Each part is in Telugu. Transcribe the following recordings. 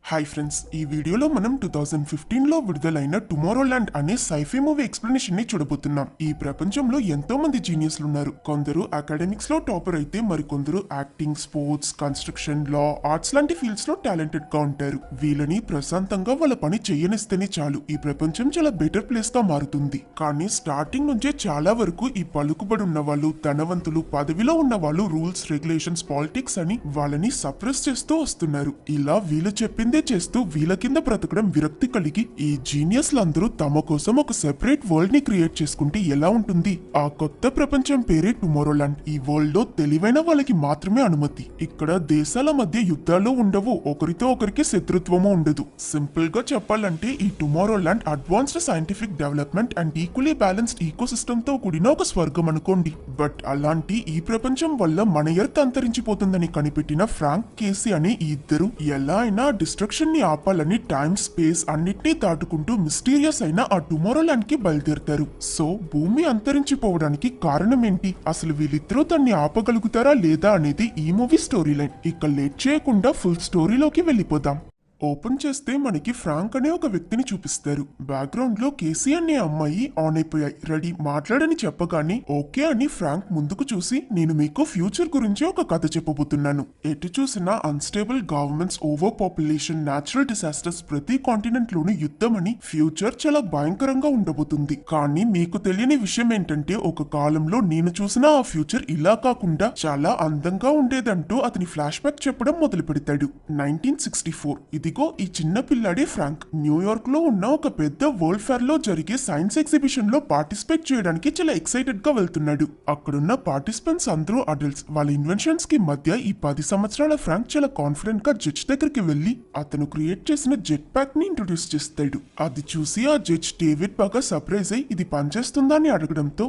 హాయ్ ఫ్రెండ్స్, ఈ వీడియోలో మనం 2015లో విడుదలైన టుమారోల్యాండ్ అనే సైఫై మూవీ ఎక్స్ప్లెనేషన్ ని చూడబోతున్నాం. ఈ ప్రపంచంలో ఎంతో మంది జీనియస్లు ఉన్నారు. కొందరు అకాడమిక్స్ లో టాపర్ అయితే మరికొందరు యాక్టింగ్, స్పోర్ట్స్, కన్స్ట్రక్షన్, లా, ఆర్ట్స్ లాంటి ఫీల్డ్స్ లో టాలెంటెడ్ గా ఉంటారు. వీళ్ళని ప్రశాంతంగా వాళ్ళ పని చేయనిస్తేనే చాలు ఈ ప్రపంచం చాలా బెటర్ ప్లేస్ గా మారుతుంది. కానీ స్టార్టింగ్ నుంచే చాలా వరకు ఈ పలుకుబడి ఉన్న వాళ్ళు, ధనవంతులు, పదవిలో ఉన్న వాళ్ళు రూల్స్, రెగ్యులేషన్స్, పాలిటిక్స్ అని వాళ్ళని సప్రెస్ చేస్తూ వస్తున్నారు. ఇలా వీళ్ళు చెప్పింది చేస్తూ వీళ్ళ కింద బ్రతకడం విరక్తి కలిగి ఈ జీనియస్లందరూ తమ కోసం ఒక సెపరేట్ వరల్డ్ ని క్రియేట్ చేసుకుంటే ఎలా ఉంటుంది? ఆ కొత్త ప్రపంచం పేరే టుమారోల్యాండ్. ఈ వరల్డ్ లో తెలివైన వాళ్ళకి మాత్రమే అనుమతి. ఇక్కడ దేశాల మధ్య యుద్ధాలు ఉండవు, ఒకరితో ఒకరికి శత్రుత్వము ఉండదు. సింపుల్ గా చెప్పాలంటే ఈ Tomorrowland advanced scientific development and equally balanced ecosystem తో కూడిన ఒక స్వర్గం అనుకోండి. బట్ అలాంటి ఈ ప్రపంచం వల్ల మన ఎర్త్ అంతరించిపోతుందని కనిపెట్టిన ఫ్రాంక్ కేసీ అనే ఈ ఇద్దరు ఎలా అయినా డిస్ట్రక్షన్ ని ఆపాలని టైం, స్పేస్ అన్నిటినీ దాటుకుంటూ మిస్టీరియస్ అయిన ఆ టుమారోల్యాండ్ కి బయలుదేరుతారు. సో భూమి అంతరించిపోవడానికి కారణం ఏంటి, అసలు వీళ్ళిద్దరూ దాన్ని ఆపగలుగుతారా లేదా అనేది ఈ మూవీ స్టోరీ లైన్. ఇక లేట్ చేయకుండా ఫుల్ స్టోరీలోకి వెళ్ళిపోదాం. ఓపెన్ చేస్తే మనకి ఫ్రాంక్ అనే ఒక వ్యక్తిని చూపిస్తారు. బ్యాక్గ్రౌండ్ లో కేసీ అనే అమ్మాయి ఆన్ అయిపోయాయి, రెడీ మాట్లాడని చెప్పగానే ఓకే అని ఫ్రాంక్ ముందుకు చూసి, నేను మీకు ఫ్యూచర్ గురించి ఒక కథ చెప్పబోతున్నాను. ఎటు చూసినా unstable governments, over population, natural disasters, ప్రతి కాంటినెంట్ లోని యుద్ధం అని ఫ్యూచర్ చాలా భయంకరంగా ఉండబోతుంది. కానీ మీకు తెలియని విషయం ఏంటంటే ఒక కాలంలో నేను చూసిన ఆ ఫ్యూచర్ ఇలా కాకుండా చాలా అందంగా ఉండేదంటూ అతని ఫ్లాష్ బ్యాక్ చెప్పడం మొదలు పెడతాడు. 1964. ఇదిగో ఈ చిన్న పిల్లాడే ఫ్రాంక్ న్యూయార్క్ లో ఉన్న ఒక పెద్ద వరల్డ్ ఫేర్ లో జరిగే సైన్స్ ఎగ్జిబిషన్ లో పార్టిసిపేట్ చేయడానికి చాలా ఎక్సైటెడ్ గా వెళ్తున్నాడు. అక్కడున్న పార్టిసిపెంట్స్ అందరూ అడల్ట్స్. వాళ్ళ ఇన్వెన్షన్స్ కి మధ్య ఈ 10 సంవత్సరాల ఫ్రాంక్ చాలా కాన్ఫిడెంట్ గా జడ్జ్ దగ్గరికి వెళ్లి అతను క్రియేట్ చేసిన జెట్ ప్యాక్ ని ఇంట్రొడ్యూస్ చేస్తాడు. అది చూసి ఆ జడ్జ్ డేవిడ్ బాగా సర్ప్రైజ్ అయి ఇది పనిచేస్తుందా అని అడగడంతో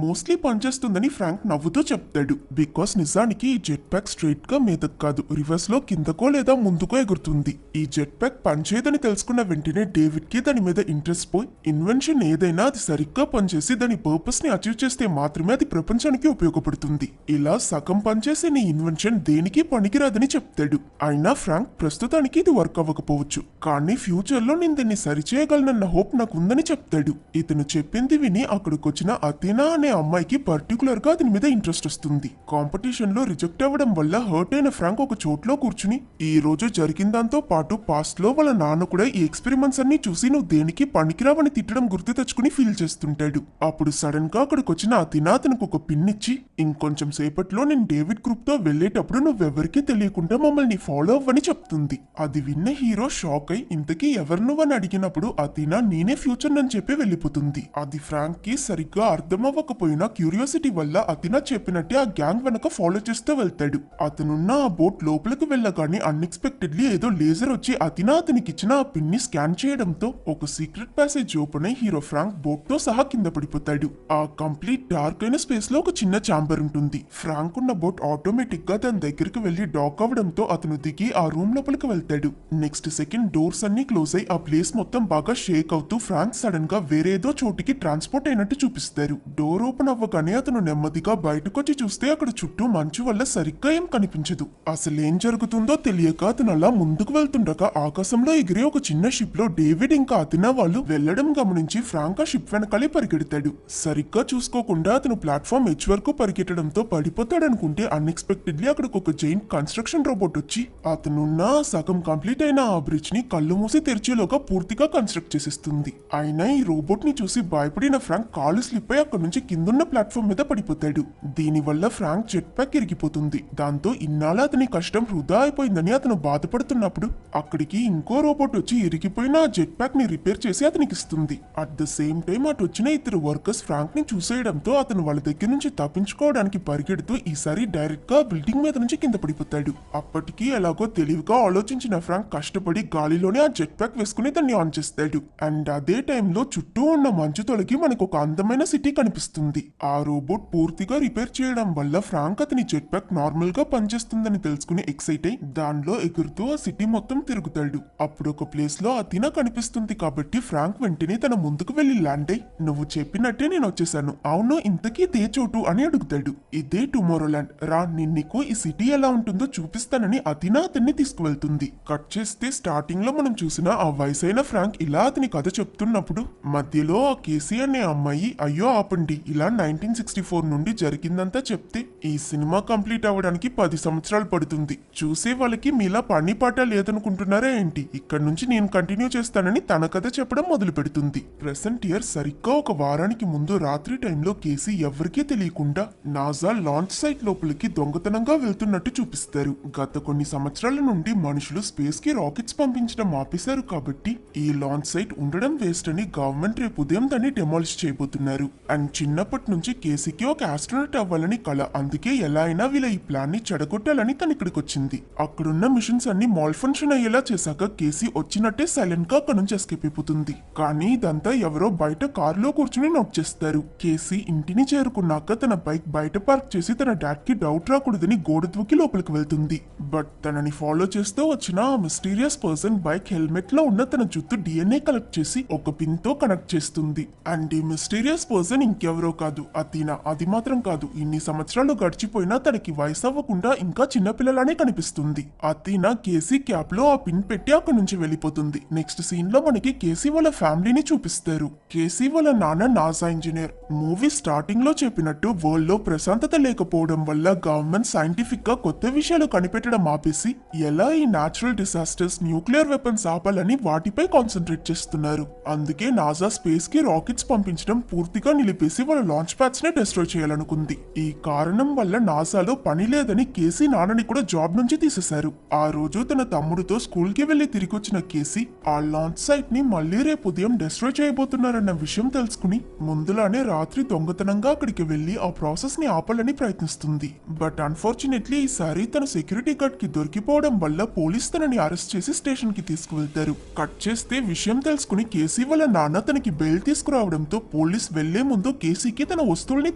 మోస్ట్లీ పనిచేస్తుందని ఫ్రాంక్ నవ్వుతూ చెప్తాడు. బికాస్ నిజానికి ఈ జెట్ ప్యాక్ స్ట్రైట్ గా మీదకు కాదు, రివర్స్ లో కిందకో లేదా ముందుకో ఎగురుతుంది. ఈ జెట్ ప్యాక్ పనిచేయదని తెలుసుకున్న వెంటనే డేవిడ్ కి దాని మీద ఇంట్రెస్ట్ పోయి, ఇన్వెన్షన్ ఏదైనా అది సరిగ్గా పనిచేసి దాని పర్పస్ ని అచీవ్ చేస్తే మాత్రమే అది ప్రపంచానికి ఉపయోగపడుతుంది. ఇలా సగం పనిచేసే నీ ఇన్వెన్షన్ దేనికి పనికిరాదని చెప్తాడు. అయినా ఫ్రాంక్ ప్రస్తుతానికి ఇది వర్క్ అవ్వకపోవచ్చు, కానీ ఫ్యూచర్ లో నేను దీన్ని సరిచేయగలనన్న హోప్ నాకు ఉందని చెప్తాడు. ఇతను చెప్పింది విని అక్కడికొచ్చిన అథీనా అనే అమ్మాయికి పర్టికులర్ గా దీని మీద ఇంట్రెస్ట్ వస్తుంది. కాంపిటీషన్ లో రిజెక్ట్ అవ్వడం వల్ల హర్ట్ అయిన ఫ్రాంక్ ఒక చోట్లో కూర్చుని ఈ రోజు జరిగిన దాంతో పాటు పాస్ట్ లో వాళ్ళ నాన్న కూడా ఈ ఎక్స్పెరిమెంట్స్ అన్ని చూసి నువ్వు దేనికి పనికిరావని తిట్టడం గుర్తు తెచ్చుకుని ఫీల్ చేస్తుంటాడు. అప్పుడు సడన్ గా అక్కడికి వచ్చిన అథీనా అతనికి ఒక పిన్ ఇచ్చి, ఇంకొంచెం సేపట్లో నేను డేవిడ్ గ్రూప్ తో వెళ్లేటప్పుడు నువ్వెవరికీ తెలియకుండా మమ్మల్ని ఫాలో అవ్వని చెప్తుంది. అది విన్న హీరో షాక్ అయి ఇంతకీ ఎవరు నువ్వని అడిగినప్పుడు అథీనా నేనే ఫ్యూచర్ అని చెప్పి వెళ్ళిపోతుంది. అది ఫ్రాంక్ కి సరిగ్గా అర్థం అవ్వకపోయినా క్యూరియాసిటీ వల్ల అథీనా చెప్పినట్టే ఆ గ్యాంగ్ వెనక ఫాలో చేస్తూ వెళ్తాడు. అతనున్న ఆ బోట్ లోపలికి వెళ్ళగానే అన్ఎక్స్పెక్టెడ్లీ ఏదో లేజర్ వచ్చి అథీనా అతనికి ఇచ్చిన ఆ పిన్ ని స్కాన్ చేయడంతో ఒక సీక్రెట్ ప్యాసేజ్ ఓపెన్ అయి హీరో ఫ్రాంక్ బోట్ తో సహా కింద పడిపోతాడు. ఆ కంప్లీట్ డార్క్ అయిన స్పేస్ లో ఒక చిన్న ఛాంబర్ ఉంటుంది. ఫ్రాంక్ ఉన్న బోట్ ఆటోమేటిక్ గా దాని దగ్గరికి వెళ్లి డాక్ అవడంతో అతను దిగి ఆ రూమ్ లోపలికి వెళ్తాడు. నెక్స్ట్ సెకండ్ డోర్స్ అన్ని క్లోజ్ అయి ఆ ప్లేస్ మొత్తం బాగా షేక్ అవుతూ ఫ్రాంక్ సడన్ గా వేరేదో చోటికి ట్రాన్స్పోర్ట్ అయినట్టు చూపిస్తారు. డోర్ ఓపెన్ అవ్వగానే అతను నెమ్మదిగా బయటకొచ్చి చూస్తే అక్కడ చుట్టూ మంచు వల్ల సరిగ్గా ఏం కనిపించదు. అసలేం జరుగుతుందో తెలియక అతను అలా ముందుకు వెళ్తుండగా ఆకాశంలో ఎగిరే ఒక చిన్న షిప్ లో డేవిడ్ ఇంకా అథీనా వాళ్ళు వెళ్లడం గమనించి ఫ్రాంక్ ఆ షిప్ వెనకాలే పరిగెడతాడు. సరిగ్గా చూసుకోకుండా అతను ప్లాట్ఫామ్ హెచ్ వరకు పరిగెట్టడంతో పడిపోతాడనుకుంటే అన్ఎక్స్పెక్టెడ్లీ అక్కడికి ఒక జైంట్ కన్స్ట్రక్షన్ రోబోట్ వచ్చి అతనున్న సగం కంప్లీట్ అయిన ఆ బ్రిడ్జ్ ని కళ్ళు మూసి తెరిచేలోగా పూర్తిగా కన్స్ట్రక్ట్ చేసేస్తుంది. అయినా ఈ రోబోట్ ని చూసి భయపడిన ఫ్రాంక్ కాలు స్లిప్ అయి అక్కడ నుంచి కిందున్న ప్లాట్ఫామ్ మీద పడిపోతాడు. దీనివల్ల ఫ్రాంక్ జెట్ ప్యాక్ ఇరిగిపోతుంది. దాంతో ఇన్నాళ్ళ అతని కష్టం వృధా అయిపోయిందని అతను బాధపడుతున్నప్పుడు అక్కడికి ఇంకో రోబోట్ వచ్చి ఇరిగిపోయిన ఆ జెట్ ప్యాక్ ని రిపేర్ చేసి అతనికి ఇస్తుంది. అట్ ద సేమ్ టైం అటు వచ్చిన ఇద్దరు వర్కర్స్ ఫ్రాంక్ ని చూసేయడంతో అతను వాళ్ళ దగ్గర నుంచి తప్పించుకోవడానికి పరిగెడుతూ ఈసారి డైరెక్ట్ గా బిల్డింగ్ మీద నుంచి కింద పడిపోతాడు. అప్పటికి ఎలాగో తెలివిగా ఆలోచించిన ఫ్రాంక్ కష్టపడి గాలిలోనే ఆ జెట్ ప్యాక్ వేసుకుని దాన్ని ఆన్ చేస్తాడు. అండ్ అదే టైంలో చుట్టూ ఉన్న మంచు తొలగి మనకు ఒక అందమైన సిటీ కనిపిస్తుంది. ఆ రోబోట్ పూర్తిగా రిపేర్ చేయడం వల్ల ఫ్రాంక్ అతని జెట్ ప్యాక్ నార్మల్ గా పనిచేస్తుందని తెలుసుకుని ఎక్సైట్ అయి దానిలో ఎగురుతూ ఆ సిటీ మొత్తం ఫ్రాంక్ తిరుగుతాడు. అప్పుడు ఒక ప్లేస్ లో అథీనా కనిపిస్తుంది కాబట్టి ఫ్రాంక్ వెంటనే తన ముందుకు వెళ్లి ల్యాండ్ అయి నువ్వు చెప్పినట్టే నేను వచ్చేసాను, అవును ఇంతకీ దే చోటు అని అడుగుతాడు. ఇదే టుమారోల్యాండ్ రా, నీకు ఈ సిటీ ఎలా ఉంటుందో చూపిస్తానని అథీనా అతన్ని తీసుకువెళ్తుంది. కట్ చేస్తే స్టార్టింగ్ లో మనం చూసిన ఆ వయసైన ఫ్రాంక్ ఇలా అతని కథ చెప్తున్నప్పుడు మధ్యలో ఆ కేసీ అనే అమ్మాయి అయ్యో ఆపండి, ఇలా 1964 నుండి జరిగిందంతా చెప్తే ఈ సినిమా కంప్లీట్ అవ్వడానికి 10 సంవత్సరాలు పడుతుంది. చూసే వాళ్ళకి మీలా పని పాట లేదనుకుంటున్నారా ఏంటి, ఇక్కడ నుంచి నేను కంటిన్యూ చేస్తానని తన కథ చెప్పడం మొదలు పెడుతుంది. ప్రెసెంట్ ఇయర్ సరిగ్గా ఒక వారానికి ముందు రాత్రి టైంలో కేసీ ఎవరికీ తెలియకుండా నాసా లాంచ్ సైట్ లోపలికి దొంగతనంగా వెళ్తున్నట్టు చూపిస్తారు. గత కొన్ని సంవత్సరాల నుండి మనుషులు స్పేస్ కి రాకెట్స్ పంపించడం ఆపేశారు కాబట్టి ఈ లాంచ్ సైట్ ఉండడం వేస్ట్ అని గవర్నమెంట్ రేపు ఉదయం దాన్ని డెమాలిష్ చేయబోతున్నారు. అండ్ చిన్నప్పటి నుంచి కేసీకి ఒక ఆస్ట్రోనట్ అవ్వాలని కల, అందుకే ఎలా అయినా వీళ్ళ ఈ ప్లాన్ ని చెడగొట్టాలని తను ఇక్కడికి వచ్చింది. అక్కడున్న మిషన్స్ అన్ని మాల్ ఫంక్షన్ అయ్యేలా చేశాక కేసీ వచ్చినట్టే సైలెంట్ గా అక్కడ నుంచి ఎస్కేప్ అయిపోతుంది. కానీ ఇదంతా ఎవరో బయట కారులో కూర్చుని నోట్ చేస్తారు. కేసీ ఇంటిని చేరుకున్నాక తన బైక్ బయట పార్క్ చేసి తన డాడ్ కి డౌట్ రాకూడదని గోడ దూకి లోపలికి వెళ్తుంది. బట్ తనని ఫాలో చేస్తూ వచ్చిన ఆ మిస్టీరియస్ పర్సన్ బైక్ హెల్మెట్ లో ఉన్న తన జుట్టు డిఎన్ఏ కలెక్ట్ చేసి ఒక పిన్ తో కనెక్ట్ చేస్తుంది. అండ్ ఈ మిస్టీరియస్ పర్సన్ ఇంకెవరో కాదు, అథీనా. అది మాత్రం కాదు, ఇన్ని సంవత్సరాలు గడిచిపోయినా తనకి వయసు అవ్వకుండా ఇంకా చిన్నపిల్లలానే కనిపిస్తుంది. అథీనా కేసీ క్యాప్ లో ఆ పిన్ పెట్టి అక్కడి నుంచి వెళ్ళిపోతుంది. నెక్స్ట్ సీన్ లో మనకి కేసీ వాళ్ళ ఫ్యామిలీని చూపిస్తారు. కేసీ వాళ్ళ నాన్న నాసా ఇంజనీర్. మూవీ స్టార్టింగ్ లో చెప్పినట్టు వరల్డ్ లో ప్రశాంతత లేకపోవడం వల్ల గవర్నమెంట్ సైంటిఫిక్ గా కొత్త విషయాలు కనిపెట్టడం ఆపేసి ఎలా ఈ న్యాచురల్ డిసాస్టర్స్, న్యూక్లియర్ వెపన్స్ ఆపాలని వాటిపై కాన్సన్ట్రేట్ చేస్తున్నారు. అందుకే నాసా స్పేస్ కి రాకెట్స్ పంపించడం పూర్తిగా నిలిపేసి వాళ్ళ లాంచ్ ప్యాడ్స్ ని డిస్ట్రాయ్ చేయాలనుకుంది. ఈ కారణం వల్ల నాసాలో పని లేదని కేసీ నాన్నని కూడా జాబ్ నుంచి తీసేశారు. ఆ రోజు తన తమ్ముడితో స్కూల్ కి వెళ్లి తిరిగి వచ్చిన కేసీ ఆ లాంచ్ సైట్ ని మళ్లీ రేపు ఉదయం డిస్ట్రాయ్ చేయబోతున్నారన్న విషయం తెలుసుకుని ముందులానే రాత్రి దొంగతనంగా అక్కడికి వెళ్లి ఆ ప్రాసెస్ ని ఆపాలని ప్రయత్నిస్తుంది. బట్ అన్ఫార్చునేట్లీ ఈసారి తన సెక్యూరిటీ గార్డ్ కి దొరికిపోవడం వల్ల పోలీస్ తనని అరెస్ట్ చేసి స్టేషన్ కి తీసుకువెళ్తారు. కట్ చేస్తే విషయం తెలుసుకుని కేసీ వాళ్ళ నాన్న తనకి బెయిల్ తీసుకురావడంతో పోలీస్ వెళ్లే ముందు కేసీకి తన వస్తువుల్ని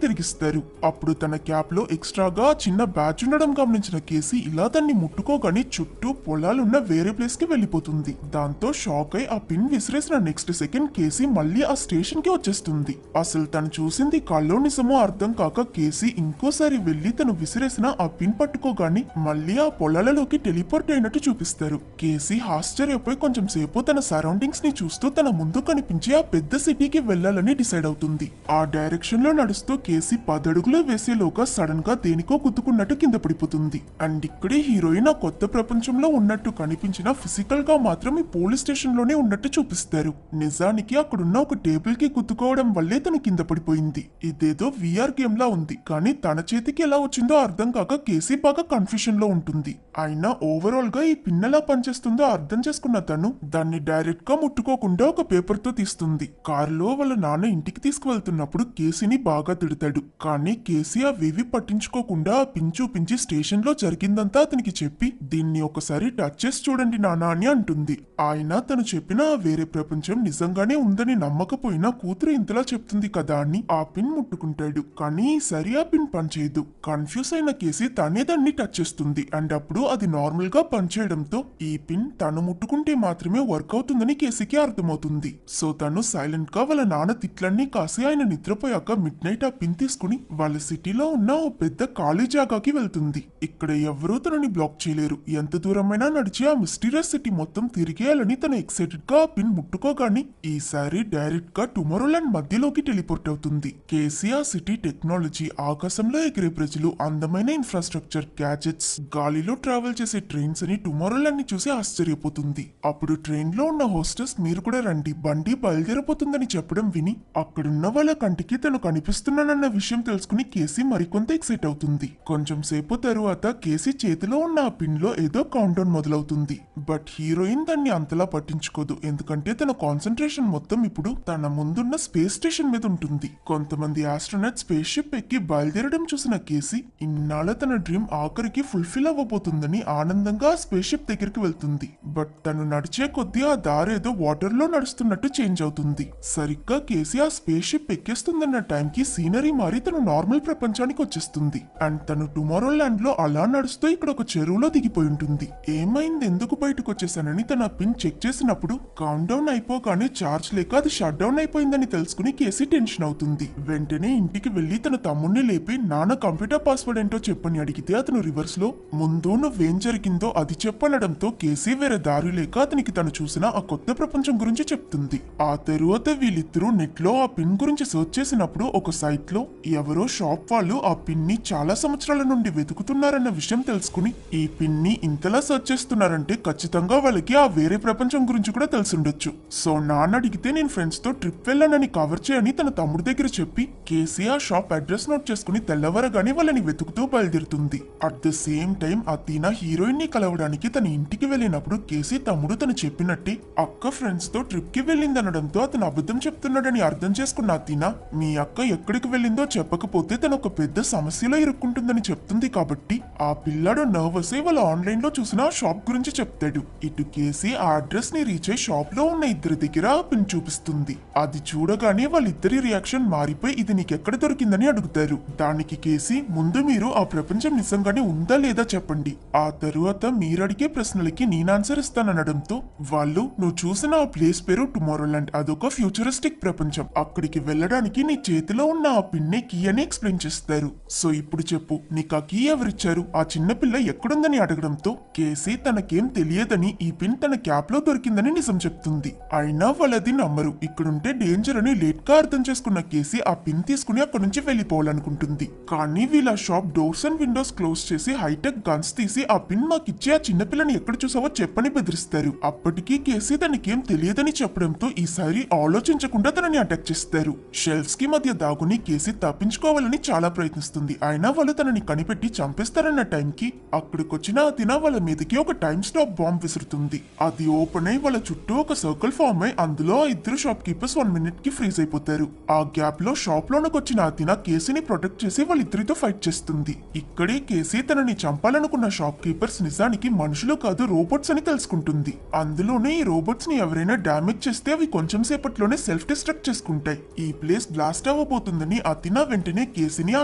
తిరిగిస్తారు. అప్పుడు తన క్యాప్ లో ఎక్స్ట్రాగా చిన్న బ్యాచ్ ఉండడం గమనించిన కేసీ ఇలా తన్ని ముట్టుకోగానే చుట్టూ పొలాలున్న వేరే ప్లేస్ కి వెళ్లిపోతుంది. దాంతో షాక్ అయి ఆ పిన్ విసిరేసిన నెక్స్ట్ సెకండ్ కేసీ మళ్ళీ ఆ స్టేషన్ కి వచ్చేస్తుంది. అసలు తను చూసింది కల్లో నిజమో అర్థం కాక కేసీ ఇంకోసారి వెళ్లి తను విసిరేసిన ఆ పిన్ పట్టుకోగాని మళ్ళీ ఆ పొలాలలోకి టెలిపోర్ట్ అయినట్టు చూపిస్తారు. కేసీ ఆశ్చర్యపోయి కొంచెం సేపు తన సరౌండింగ్స్ ని చూస్తూ తన ముందు కనిపించే ఆ పెద్ద సిటీకి వెళ్లాలని డిసైడ్ అవుతుంది. ఆ డైరెక్షన్ లో నడుస్తూ కేసీ 10 అడుగులు వేసేలోగా సడన్ గా దేనికో కుతుకున్నట్టు కింద పడిపోతుంది. అండ్ ఇక్కడే హీరోయిన్ ఆ కొత్త ప్రపంచంలో ఉన్నట్టు కనిపించిన ఫిజికల్ గా మాత్రం ఈ పోలీస్ స్టేషన్ లోనే ఉన్నట్టు చూపిస్తారు. నిజానికి అక్కడున్న ఒక టేబుల్ కి కుతుకోవడం వల్లే తను కింద పడిపోయింది. ఇదేదో విఆర్ గేమ్ లా ఉంది, కానీ తన చేతికి ఎలా వచ్చిందో అర్థం కాక కేసీ బాగా కన్ఫ్యూషన్ లో ఉంటుంది. అయినా ఓవరాల్ గా ఈ పిన్ ఎలా పనిచేస్తుందో అర్థం చేసుకున్న తను దాన్ని డైరెక్ట్ గా ముట్టుకోకుండా ఒక పేపర్ తో తీస్తుంది. కారులో వాళ్ళ నాన్న ఇంటికి తీసుకువెళ్తున్నప్పుడు కేసీని బాగా తిడతాడు. కానీ కేసీ అవేవి పట్టించుకోకుండా ఆ పిన్ చూపించి స్టేషన్ లో జరిగిందంతా అతనికి చెప్పి దీన్ని ఒకసారి టచ్ చేసి చూడండి నాన్న అని అంటుంది. ఆయన తను చెప్పిన ఆ వేరే ప్రపంచం నిజంగానే ఉందని నమ్మకపోయినా కూతురు ఇంతలా చెప్తుంది కదా అని ఆ పిన్ ముట్టుకుంటాడు. కానీ ఈసారి ఆ పిన్ పనిచేయదు. కన్ఫ్యూజ్ అయిన కేసీ తనే దాన్ని టచ్ చేస్తుంది. అండ్ అప్పుడు అది నార్మల్ గా పనిచేయడంతో ఈ పిన్ తను ముట్టుకుంటే మాత్రమే వర్క్ అవుతుందని కేసీకి అర్థమవుతుంది. సో తను సైలెంట్ గా వాళ్ళ నాన్న తిట్లన్నీ కాసి ఆయన నిద్రపోయాక మిడ్ నైట్ ఆ పిన్ తీసుకుని వాళ్ళ సిటీలో ఉన్న ఓ పెద్ద ఖాళీ జాగాకి వెళ్తుంది. ఇక్కడ ఎవరూ తనని బ్లాక్ చేయలేరు. ఎంత దూరమైనా నడిచి ఆ మిస్టీరియస్ సిటీ మొత్తం తిరిగేయాలని తను ఎక్సైటెడ్ గా ఆ పిన్ ముట్టుకోగాని ఈసారి డైరెక్ట్ గా టుమారోల్యాండ్ మధ్యలోకి టెలిపోర్ట్ అవుతుంది. కేసీ ఆ సిటీ టెక్నాలజీ, ఆకాశంలో ఎగిరే ప్రజలు, అందమైన ఇన్ఫ్రాస్ట్రక్చర్, గ్యాజెట్స్, గాలిలో ట్రావెల్ చేసే ట్రైన్స్ అని టుమారోల్యాండ్ ని చూసి ఆశ్చర్యపోతుంది. అప్పుడు ట్రైన్ లో ఉన్న హోస్టెస్ మీరు కూడా రండి, బండి బయలుదేరపోతుందని చెప్పడం విని అక్కడున్న వాళ్ళ కంటికి తను కనిపిస్తున్నానన్న విషయం తెలుసుకుని కేసీ మరికొంత ఎక్సైట్ అవుతుంది. కొంచెం సేపు తరువాత కేసీ చేతిలో ఉన్న ఆ పిన్ లో ఏదో కౌంట్ డౌన్ మొదలవుతుంది. బట్ హీరోయిన్ దాన్ని అంతలా పట్టించుకోదు, ఎందుకంటే తన కాన్సన్ట్రేషన్ మొత్తం ఇప్పుడు తన ముందున్న స్పేస్ స్టేషన్ మీద ఉంటుంది. కొంతమంది ఆస్ట్రోనట్ స్పేస్ షిప్ ఎక్కి బయలుదేరడం చూసిన కేసీ ఇన్నాళ్ళ తన డ్రీమ్ ఆఖరికి ఫుల్ఫిల్ అవ్వబోతుందని ఆనందంగా స్పేస్ షిప్ దగ్గరికి వెళ్తుంది. బట్ తను నడిచే కొద్దీ ఆ దారేదో వాటర్ లో నడుస్తున్నట్టు చేంజ్ అవుతుంది. సరిగ్గా కేసీ ఆ స్పేస్ షిప్ ఎక్కేస్తుందన్న టైంకి సీనరీ మారి తను నార్మల్ ప్రపంచానికి వచ్చేస్తుంది. అండ్ తను టుమారోల్యాండ్ లో అలా నడుస్తూ ఇక్కడ ఒక చెరువులో దిగిపోయి ఉంటుంది. ఏమైంది ఎందుకు బయటకు వచ్చేసానని తన పిన్ చెక్ చేసినప్పుడు కౌంట్ డౌన్ అయిపోగానే చార్జ్ లేక అది షట్ డౌన్ అయిపోయిందని తెలుసుకుని కేసీ టెన్షన్ అవుతుంది. వెంటనే ఇంటికి వెళ్లి తన తమ్ముడిని లేపి నాన్న కంప్యూటర్ పాస్వర్డ్ ఏంటో చెప్పని అడిగితే అతను రివర్స్ లో ముందు నువ్వేం జరిగిందో అది చెప్పనడంతో కేసీ వేరే దారి లేక అతనికి తను చూసిన ఆ కొత్త ప్రపంచం గురించి చెప్తుంది. ఆ తరువాత వీళ్ళిద్దరూ నెట్ లో ఆ పిన్ గురించి సెర్చ్ చేసినప్పుడు ఒక సైట్ లో ఎవరో షాప్ వాళ్ళు ఆ పిన్ ని చాలా సంవత్సరాల నుండి వెతుకుతున్నారన్న విషయం తెలుసుకుని ఈ పిన్ ని ఇంతలా సెర్చ్ చేస్తున్నారంటే ఖచ్చితంగా వాళ్ళకి ఆ వేరే ప్రపంచం గురించి కూడా తెలిసిండొచ్చు. సో నాన్న అడిగితే నేను ఫ్రెండ్స్ తో ట్రిప్ వెళ్ళానని కవర్ చేయని తన తమ్ముడి దగ్గర చెప్పి కేసీ ఆ షాప్ అడ్రస్ నోట్ చేసుకుని తెల్లవరగానే వాళ్ళని వెతుకుతూ బయలుదేరుతుంది. At the same time Athena heroine ని కలవడానికి తన ఇంటికి వెళ్ళినప్పుడు కేసీ తమ్ముడు తను చెప్పినట్టే అక్క ఫ్రెండ్స్ తో ట్రిప్ కి వెళ్ళిందనడంతో అతను అబద్ధం చెప్తున్నాడని అర్థం చేసుకున్న అతీనా మీ అక్క ఎక్కడికి వెళ్ళిందో చెప్పకపోతే తను ఒక పెద్ద సమస్యలో ఇరుక్కుంటుందని చెప్తుంది. కాబట్టి ఆ పిల్లాడు నర్వస్ అయి వాళ్ళ ఆన్లైన్ లో చూసిన ఆ షాప్ గురించి చెప్తాడు. ఇటు కేసీ ఆ అడ్రస్ ని రీచ్ అయి షాప్ లో ఉన్న ఇద్దరి దగ్గర ఆ పిన్ చూపిస్తుంది. అది చూడగానే వాళ్ళిద్దరి రియాక్షన్ మారిపోయి ఇది నీకెక్కడ దొరికిందని అడుగుతారు. దానికి కేసీ ముందు మీరు ఆ ప్రపంచం నిజంగానే ఉందా లేదా చెప్పండి, ఆ తరువాత మీరడిగే ప్రశ్నలకి నేను ఆన్సర్ ఇస్తాననడంతో వాళ్ళు నువ్వు చూసిన ఆ ప్లేస్ పేరు టుమారోల్యాండ్, అదొక ఫ్యూచరిస్టిక్ ప్రపంచం, అక్కడికి వెళ్ళడానికి నీ చేతిలో ఉన్న ఆ పిన్నే కీ అని ఎక్స్ప్లెయిన్ చేస్తారు. సో ఇప్పుడు చెప్పు నీకు ఆ కీ ఎవరిచ్చారు, ఆ చిన్నపిల్ల ఎక్కడుందని అడగడంతో కేసీ తనకేం తెలియదని ఈ పిన్ తన క్యాప్ లో దొరికిందని నిజం చెప్తుంది. అయినా వాళ్ళది నమ్మరు. ఇక్కడుంటే డేంజర్ అని లేట్ గా అర్థం చేసుకున్న కేసీ ఆ పిన్ తీసుకుని అక్కడి నుంచి వెళ్ళిపోవాలనుకుంటుంది. కానీ వీళ్ళ shop doors and Windows close చేసి హైటెక్ గన్స్ తీసి ఆ పిన్ మాకిచ్చి ఆ చిన్నపిల్లని ఎక్కడ చూసావో చెప్పని బెదిరిస్తారు. అప్పటికీ కేసీ తనకేం తెలియదని చెప్పడంతో ఈసారి ఆలోచించకుండా తనని అటాక్ చేస్తారు. షెల్ఫ్స్ కి మధ్య దాగుని కేసీ తప్పించుకోవాలని చాలా ప్రయత్నిస్తుంది. అయినా వాళ్ళు తనని కనిపెట్టి చంపేస్తారన్న టైంకి అక్కడికొచ్చిన అతీనా వాళ్ళ మీదకి ఒక టైం స్టాప్ బాంబ్ విసురుతుంది. అది ఓపెన్ అయి వాళ్ళ చుట్టూ ఒక సర్కిల్ ఫామ్ అయి అందులో ఇద్దరు షాప్ కీపర్స్ 1 మినిట్ కి ఫ్రీజ్ అయిపోతారు. ఆ గ్యాప్ లో షాప్ లోనికి వచ్చిన అతీనా కేసీని ప్రొటెక్ట్ చేసి వాళ్ళిద్దరితో ఫైట్ చేస్తుంది. ఇక్కడే కేసీ తనని చంపాలనుకున్న షాప్ కీపర్స్ నిజానికి మనుషులు కాదు రోబోట్స్ అని తెలుసుకుంటుంది. అందులోనే ఈ రోబోట్స్ ని ఎవరైనా డామేజ్ చేస్తే అవి కొంచెం సేపట్లోనే సెల్ఫ్ డిస్ట్రక్ట్ చేసుకుంటాయి. ఈ ప్లేస్ బ్లాస్ట్ అవ్వబోతుందని అతీనా వెంటనే కేసీని ఆ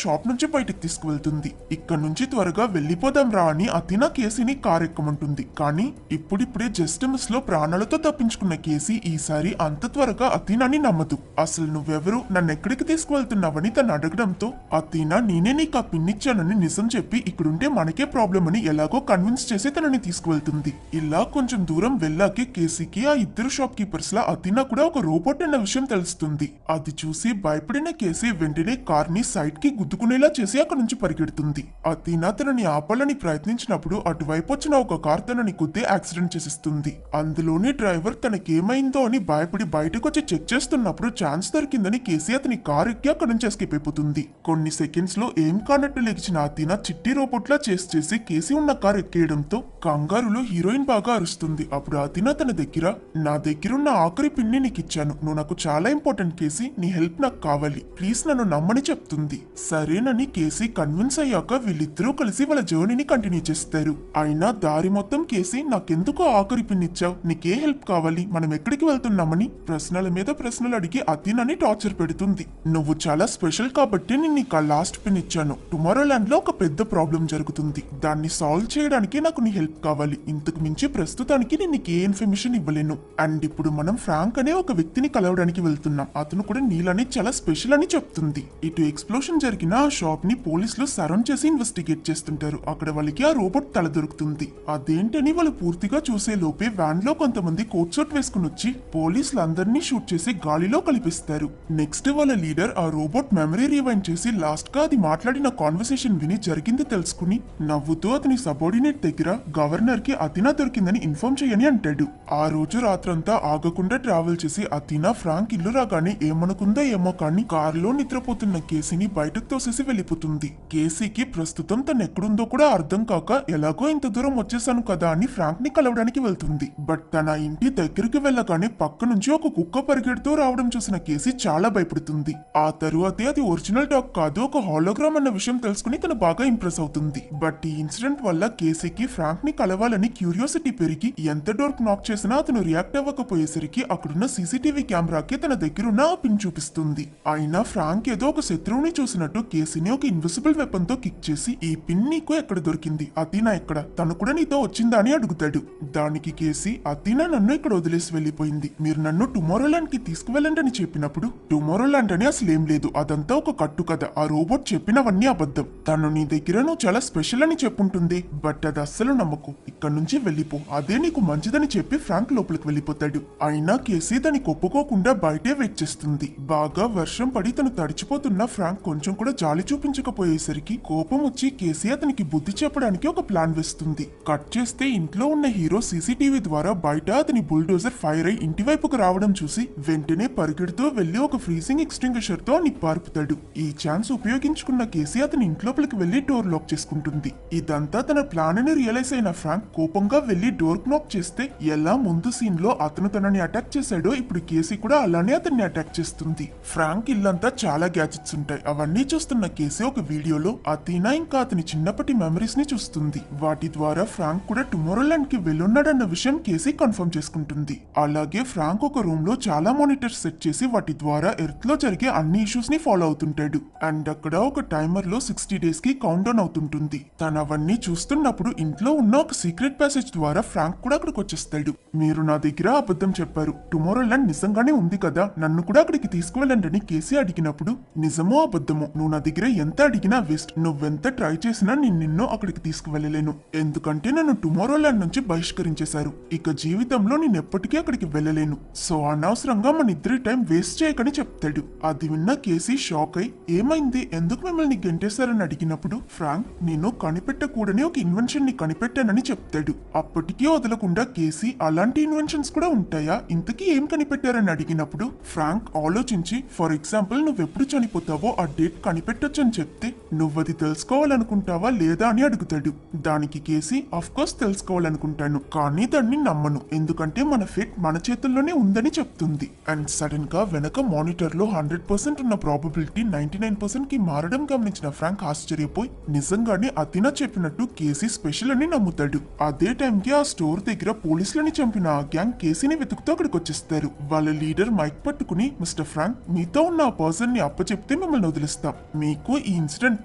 షాప్ నుంచి బయటకు తీసుకువెళ్తుంది. ఇక్కడ నుంచి త్వరగా వెళ్లిపోదాం రా అని అతీనా కేసీని కార్ ఎక్కమంటుంది. కానీ ఇప్పుడిప్పుడే జస్ట్ మిస్ లో ప్రాణాలతో తప్పించుకున్న కేసీ ఈసారి అంత త్వరగా అతీనాని నమ్మదు. అసలు నువ్వెవరు, నన్ను ఎక్కడికి తీసుకువెళ్తున్నావని తను అడగడంతో అతీనా నేనే నీకు ఆ పిన్నిచ్చానని నిజం చెప్పి ఇక్కడుంటే మనకే ప్రాబ్లం అని ఎలాగో కన్విన్స్ చేసి తనని తీసుకువెళ్తుంది. ఇలా కొంచెం దూరం వెళ్ళాకే కేసీకి ఆ ఇద్దరు షాప్ కీపర్స్ లా అతీనా కూడా ఒక రోబోట్ అన్న విషయం తెలుస్తుంది. అది చూసి భయపడిన కేసీ వెంటనే కార్ ని సైడ్ కి గుద్దుకునేలా చేసి అక్కడి నుంచి పరిగెడుతుంది. అతీనా తనని ఆపాలని ప్రయత్నించినప్పుడు అటువైపు వచ్చిన ఒక కార్ తనని గుద్దే యాక్సిడెంట్ చేసిస్తుంది. అందులోని డ్రైవర్ తనకేమైందో అని భయపడి బయటకు వచ్చి చెక్ చేస్తున్నప్పుడు ఛాన్స్ దొరికిందని కేసీ అతని కార్ ఎక్కి అక్కడి నుంచి ఎస్కేప్ అయిపోతుంది. కొన్ని సెకండ్స్ లో ఏం కానట్టు లేచిన అతీనా చిట్టి రోబోట్ లా చేసి కేసీ ఉన్న కార్ ఎక్కేయడంతో కంగారులో హీరోయిన్ బాగా అరుస్తుంది. అప్పుడు అతీనా తన దగ్గర నా దగ్గరున్న ఆఖరి పిన్ని నీకు ఇచ్చాను, నువ్వు నాకు చాలా ఇంపార్టెంట్ కేసీ, నీ హెల్ప్ నాకు కావాలి, ప్లీజ్ నన్ను నమ్మని చెప్తుంది. సరేనని కేసీ కన్విన్స్ అయ్యాక వీళ్ళిద్దరూ కలిసి వాళ్ళ జర్నీని కంటిన్యూ చేస్తారు. అయినా దారి మొత్తం కేసీ నాకెందుకు ఆఖరి పిన్ ఇచ్చావు, నీకే హెల్ప్ కావాలి, మనం ఎక్కడికి వెళ్తున్నామని ప్రశ్నల మీద ప్రశ్నలు అడిగి అతీనాని టార్చర్ పెడుతుంది. నువ్వు చాలా స్పెషల్ కాబట్టి నేను నీకు లాస్ట్ పిన్ ఇచ్చాను, టుమారోల్యాండ్ లో ఒక పెద్ద ప్రాబ్లం జరుగుతుంది, దాన్ని సాల్వ్ చేయడానికి నాకు నీ హెల్ప్ కావాలి, ఇంతకు మించి ప్రస్తుతానికి నేను నీకు ఏ ఇన్ఫర్మేషన్ ఇవ్వలేను. అండ్ ఇప్పుడు మనం ఫ్రాంక్ అనే ఒక వ్యక్తిని కలవడానికి వెళ్తున్నాం, అతను కూడా నీలని చాలా స్పెషల్ అని చెప్తుంది. ఇటు ఎక్స్ప్లోషన్ జరిగిన ఆ షాప్ ని పోలీసులు సరౌండ్ చేసి ఇన్వెస్టిగేట్ చేస్తుంటారు. అక్కడ వాళ్ళకి ఆ రోబోట్ తల దొరుకుతుంది. అదేంటని వాళ్ళు పూర్తిగా చూసే లోపే వ్యాన్ లో కొంతమంది కోట్ సూట్ వేసుకుని వచ్చి పోలీసులందరినీ షూట్ చేసి గాలిలో కలిపిస్తారు. నెక్స్ట్ వాళ్ళ లీడర్ ఆ రోబోట్ మెమరీ రివైండ్ చేసి లాస్ట్ గా అది మాట్లాడిన కాన్వర్సేషన్ విని జరిగింది తెలుసుకుని నవ్వుతూ అతని సబార్డినేట్ దగ్గర గవర్నర్ కి అతీనా దొరికిందని ఇన్ఫార్మ్ చేయని అంటాడు. ఆ రోజు రాత్రంతా ఆగకుండా ట్రావెల్ చేసి అతీనా ఫ్రాంక్ ఇల్లు రాగానే ఏమనుకుందో ఏమో కానీ కారులో నిద్రపోతున్న కేసీని బయటకు తోసేసి వెళ్ళిపోతుంది. కేసీకి ప్రస్తుతం తను ఎక్కడుందో కూడా అర్థం కాక ఎలాగో ఇంత దూరం వచ్చేసాను కదా అని ఫ్రాంక్ ని కలవడానికి వెళ్తుంది. బట్ తన ఇంటి దగ్గరికి వెళ్ళగానే పక్క నుంచి ఒక కుక్క పరిగెడుతూ రావడం చూసిన కేసీ చాలా భయపడుతుంది. ఆ తరువాతే అది ఒరిజినల్ డాగ్ కాదు, ఒక హాలోగ్రామ్ అన్న విషయం తెలుసుకుని తను బాగా ఇంప్రెస్ అవుతుంది. బట్ ఈ ఇన్సిడెంట్ వల్ల కేసీకి ఫ్రాంక్ ని కలవాలని క్యూరియాసిటీ పెరిగి ఎంత డోర్ నాక్ చేసినా అతను రియాక్ట్ అవ్వకపోయేసరికి అక్కడున్న సీసీటీవీ కెమెరాకి తన దగ్గరున్న ఆ పిన్ చూపిస్తుంది. అయినా ఫ్రాంక్ ఏదో ఒక శత్రువుని చూసినట్టు కేసీని ఒక ఇన్విజిబుల్ వెపన్ తో కిక్ చేసి ఈ పిన్ నీకు ఎక్కడ దొరికింది, అతీనా ఎక్కడ, తను కూడా నీతో వచ్చింది నచ్చిందా అని అడుగుతాడు. దానికి కేసీ, అథీనా నన్ను ఇక్కడ వదిలేసి వెళ్ళిపోయింది. మీరు నన్ను టుమారోల్యాండ్ కి తీసుకువెళ్ళండి అని చెప్పినప్పుడు టుమారోల్యాండ్ అని అసలేం లేదు, అదంతా ఒక కట్టు కథ. ఆ రోబోట్ చెప్పినవన్నీ అబద్ధం. తను నీ దగ్గర నువ్వు చాలా స్పెషల్ అని చెప్పుంటుంది, బట్ అది అస్సలు నమ్మకు. ఇక్కడ నుంచి వెళ్ళిపో, అదే నీకు మంచిదని చెప్పి ఫ్రాంక్ లోపలికి వెళ్ళిపోతాడు. అయినా కేసీ దానికి ఒప్పుకోకుండా బయటే వెయిట్ చేస్తుంది. బాగా వర్షం పడి తను తడిచిపోతున్న ఫ్రాంక్ కొంచెం కూడా జాలి చూపించకపోయేసరికి కోపం వచ్చి కేసీ అతనికి బుద్ధి చెప్పడానికి ఒక ప్లాన్ వేస్తుంది. కట్ చేస్తే ఇంట్లో ఉన్న హీరో సీసీటీవీ ద్వారా బయట అతని బుల్డోజర్ ఫైర్ అయి ఇంటి వైపుకు రావడం చూసి వెంటనే పరిగెడుతూ వెళ్లి ఒక ఫ్రీజింగ్ ఎక్స్టింగ్విషర్ తో నిప్పార్పుతాడు. ఈ ఛాన్స్ ఉపయోగించుకున్న కేసీ అతని ఇంట్లోపలికి వెళ్లి డోర్ లాక్ చేసుకుంటుంది. ఇదంతా తన ప్లాన్ అని రియలైజ్ అయిన ఫ్రాంక్ కోపంగా వెళ్లి డోర్ నాక్ చేస్తే ఎలా ముందు సీన్ లో అతను తనని అటాక్ చేశాడో ఇప్పుడు కేసీ కూడా అలానే అతన్ని అటాక్ చేస్తుంది. ఫ్రాంక్ ఇల్లంతా చాలా గ్యాజెట్స్ ఉంటాయి. అవన్నీ చూస్తున్న కేసీ ఒక వీడియోలో అథీనా ఇంకా అతని చిన్నప్పటి మెమరీస్ ని చూస్తుంది. వాటి ద్వారా ఫ్రాంక్ కూడా టుమారోల్యాండ్ కి వెళ్ళున్నాడన్న విషయం కేసీ కన్ఫర్మ్ చేసుకుంటుంది. అలాగే ఫ్రాంక్ ఒక రూమ్ లో చాలా మానిటర్స్ సెట్ చేసి వాటి ద్వారా ఎర్త్ లో జరిగే అన్ని ఇష్యూస్ ని ఫాలో అవుతుంటాడు. అండ్ అక్కడ ఒక టైమర్ లో 60 డేస్ కి కౌంట్ డౌన్ అవుతుంటుంది. తను అవన్నీ చూస్తున్నప్పుడు ఇంట్లో ఉన్న ఒక సీక్రెట్ ప్యాసేజ్ ద్వారా ఫ్రాంక్ కూడా అక్కడికి వచ్చేస్తాడు. మీరు నా దగ్గర అబద్ధం చెప్పారు, టుమారోల్యాండ్ నిజంగానే ఉంది కదా, నన్ను కూడా అక్కడికి తీసుకువెళ్ళండి కేసీ అడిగినప్పుడు నిజమో అబద్ధమో నువ్వు నా దగ్గర ఎంత అడిగినా వేస్ట్, నువ్వెంత ట్రై చేసినా నిన్ను అక్కడికి తీసుకువెళ్ళలేను, ఎందుకంటే నన్ను టుమారోల్యాండ్ నుంచి బహిష్కరించేశారు. ఇక జీవితంలో నేను ఎప్పటికీ అక్కడికి వెళ్ళలేను. సో అనవసరంగా మన ఇద్దరి టైం వేస్ట్ చేయకని చెప్తాడు. అది విన్న కేసీ షాక్ అయి ఏమైంది, ఎందుకు మిమ్మల్ని గెంటేశారని అడిగినప్పుడు ఫ్రాంక్ నేను కనిపెట్టకూడని ఒక ఇన్వెన్షన్ ని కనిపెట్టానని చెప్తాడు. అప్పటికీ వదలకుండా కేసీ అలాంటి ఇన్వెన్షన్స్ కూడా ఉంటాయా, ఇంతకీ ఏం కనిపెట్టారని అడిగినప్పుడు ఫ్రాంక్ ఆలోచించి ఫర్ ఎగ్జాంపుల్ నువ్వెప్పుడు చనిపోతావో ఆ డేట్ కనిపెట్టొచ్చని చెప్తే నువ్వది తెలుసుకోవాలనుకుంటావా లేదా అని అడుగుతాడు. దానికి కేసీ అఫ్ కోర్స్ తెలుసుకోవాలనుకుంటాను, కానీ దాన్ని నమ్మను, ఎందుకంటే మన ఫేట్ మన చేతుల్లోనే ఉందని చెప్తుంది. అండ్ సడన్ గా వెనక మానిటర్ లో 100% ఉన్న ప్రాబబిలిటీ 99% కి మారడం గమనించిన ఫ్రాంక్ ఆశ్చర్యపోయి నిజంగానే అథీనా చెప్పినట్టు కేసీ స్పెషల్ అని నమ్ముతాడు. అదే టైంకి ఆ స్టోర్ దగ్గర పోలీసులని చంపిన ఆ గ్యాంగ్ కేసీని వెతుకుతూ అక్కడికి వచ్చేస్తారు. వాళ్ళ లీడర్ మైక్ పట్టుకుని మిస్టర్ ఫ్రాంక్ మీతో ఉన్న ఆ పర్సన్ ని అప్పచెప్తే మిమ్మల్ని వదిలిస్తాం, మీకు ఈ ఇన్సిడెంట్